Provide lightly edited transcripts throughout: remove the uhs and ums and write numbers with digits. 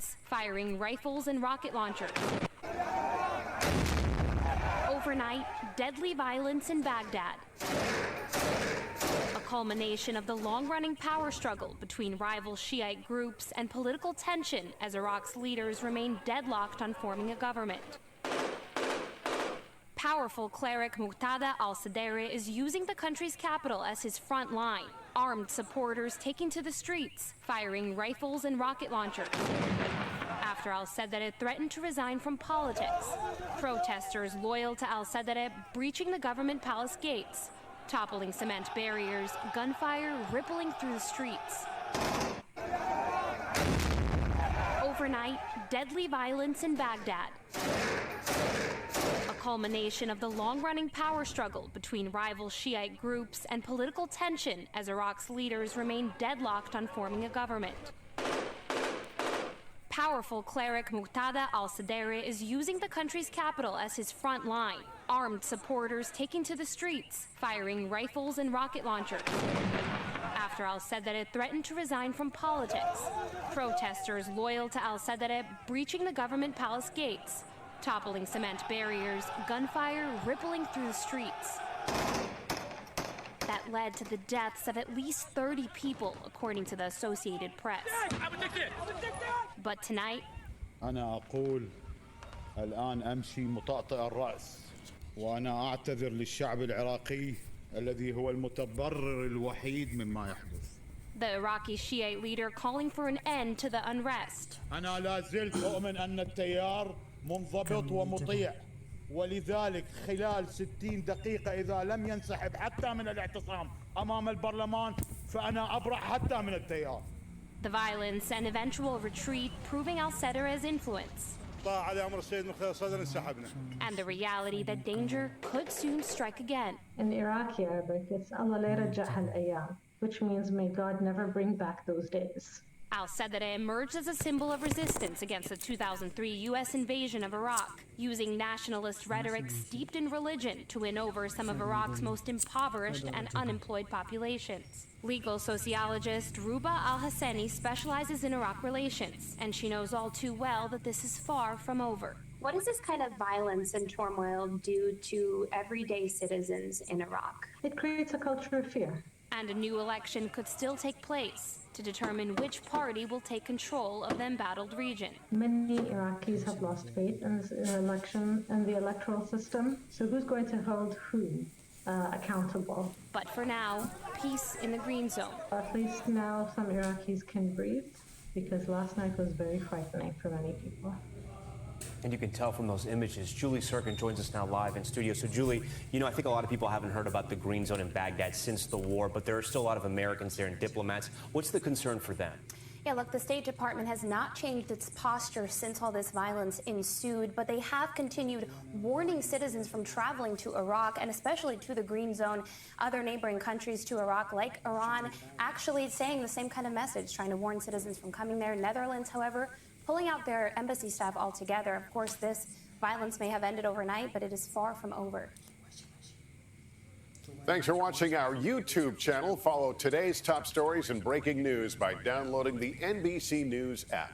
streets, firing rifles and rocket launchers. Overnight, deadly violence in Baghdad. A culmination of the long-running power struggle between rival Shiite groups and political tension as Iraq's leaders remain deadlocked on forming a government. Powerful cleric Muqtada al-Sadr is using the country's capital as his front line, armed supporters taking to the streets, firing rifles and rocket launchers. After al-Sadr threatened to resign from politics, protesters loyal to al-Sadr breaching the government palace gates, toppling cement barriers, gunfire rippling through the streets. Overnight, deadly violence in Baghdad. A culmination of the long-running power struggle between rival Shiite groups and political tension as Iraq's leaders remain deadlocked on forming a government. Powerful cleric Muqtada al-Sadr is using the country's capital as his front line, armed supporters taking to the streets, firing rifles and rocket launchers. After al-Sadr threatened to resign from politics, protesters loyal to al-Sadr breaching the government palace gates, toppling cement barriers, gunfire rippling through the streets. That led to the deaths of at least 30 people, according to the Associated Press. But tonight, أنا أقول الآن أمشي مطأطئ الرأس وأنا أعتذر للشعب العراقي الذي هو المتضرر الوحيد مما يحدث. The Iraqi Shiite leader calling for an end to the unrest. أنا لا زلت أؤمن أن التيار منضبط ومطيع ولذلك خلال 60 دقيقة إذا لم ينسحب حتى من الاعتصام أمام البرلمان فأنا أبرح حتى من التيار. The violence and eventual retreat proving al-Sadr's influence. And the reality that danger could soon strike again. In Iraqi Arabic, it's Allah la yarja'ha al-ayyam, which means may God never bring back those days. Al-Sadr emerged as a symbol of resistance against the 2003 U.S. invasion of Iraq, using nationalist rhetoric steeped in religion to win over some of Iraq's most impoverished and unemployed populations. Legal sociologist Ruba Al-Hassani specializes in Iraq relations, and she knows all too well that this is far from over. What does this kind of violence and turmoil do to everyday citizens in Iraq? It creates a culture of fear. And a new election could still take place to determine which party will take control of the embattled region. Many Iraqis have lost faith in this election and the electoral system, so who's going to hold who accountable? But for now, peace in the green zone. At least now some Iraqis can breathe, because last night was very frightening for many people. And you can tell from those images. Julie Sirkin joins us now live in studio. So, Julie, you know, I think a lot of people haven't heard about the Green Zone in Baghdad since the war, but there are still a lot of Americans there and diplomats. What's the concern for them? Yeah, look, the State Department has not changed its posture since all this violence ensued, but they have continued warning citizens from traveling to Iraq and especially to the Green Zone. Other neighboring countries to Iraq, like Iran, actually saying the same kind of message, trying to warn citizens from coming there. Netherlands, however, pulling out their embassy staff altogether. Of course, this violence may have ended overnight, but it is far from over. Thanks for watching our YouTube channel. Follow today's top stories and breaking news by downloading the NBC News app.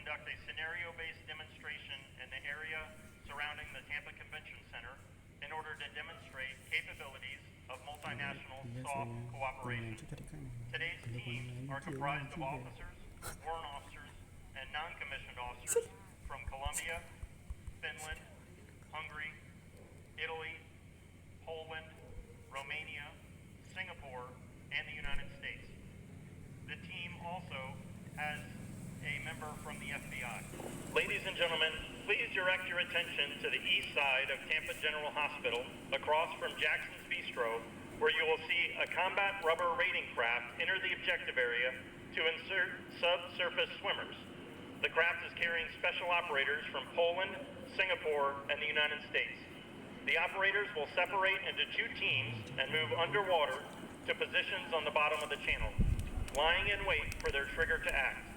conduct a scenario-based demonstration in the area surrounding the Tampa Convention Center in order to demonstrate capabilities of multinational soft cooperation. Today's teams are comprised of officers, warrant officers, and non-commissioned officers from Colombia, Finland, Hungary, Italy, Poland, Romania, Singapore, and the United States. The team also has a member from the FBI. Ladies and gentlemen, please direct your attention to the east side of Tampa General Hospital, across from Jackson's Bistro, where you will see a combat rubber raiding craft enter the objective area to insert subsurface swimmers. The craft is carrying special operators from Poland, Singapore, and the United States. The operators will separate into two teams and move underwater to positions on the bottom of the channel, lying in wait for their trigger to act.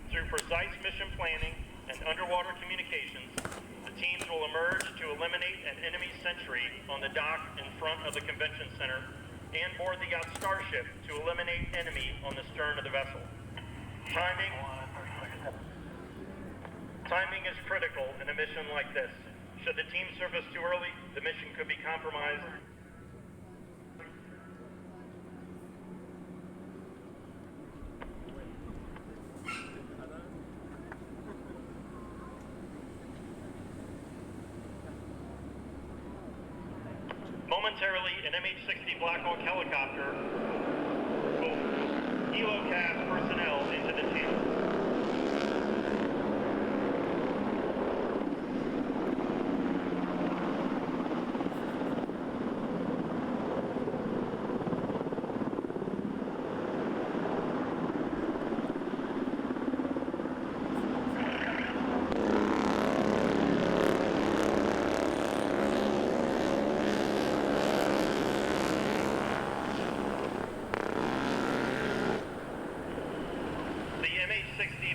Through precise mission planning and underwater communications, the teams will emerge to eliminate an enemy sentry on the dock in front of the convention center and board the yacht Starship to eliminate enemy on the stern of the vessel. Timing is critical in a mission like this. Should the team surface too early, the mission could be compromised. Momentarily, an MH-60 Black Hawk helicopter will helocast personnel into the channel.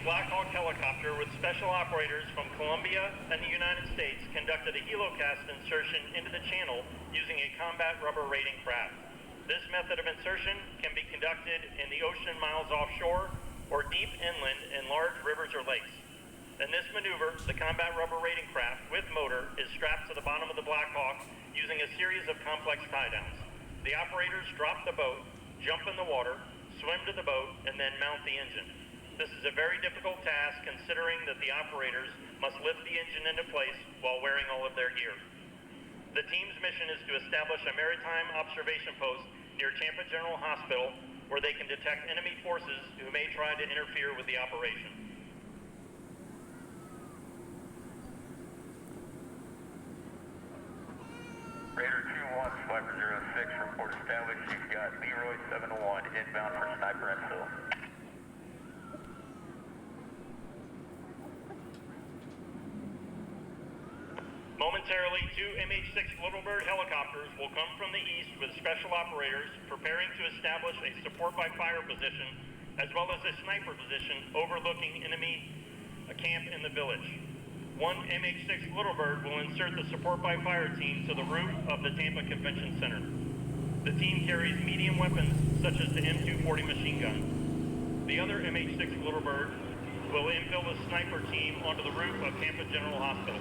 Black Hawk helicopter with special operators from Colombia and the United States conducted a helocast insertion into the channel using a combat rubber raiding craft. This method of insertion can be conducted in the ocean miles offshore or deep inland in large rivers or lakes. In this maneuver, the combat rubber raiding craft with motor is strapped to the bottom of the Black Hawk using a series of complex tie-downs. The operators drop the boat, jump in the water, swim to the boat, and then mount the engine. This is a very difficult task considering that the operators must lift the engine into place while wearing all of their gear. The team's mission is to establish a maritime observation post near Tampa General Hospital where they can detect enemy forces who may try to interfere with the operation. Raider 2-1, Sniper 06, report established. You've got Leroy 701 inbound for Sniper infill. Momentarily, two MH-6 Little Bird helicopters will come from the east with special operators preparing to establish a support by fire position as well as a sniper position overlooking enemy camp in the village. One MH-6 Little Bird will insert the support by fire team to the roof of the Tampa Convention Center. The team carries medium weapons such as the M240 machine gun. The other MH-6 Little Bird will infill the sniper team onto the roof of Tampa General Hospital.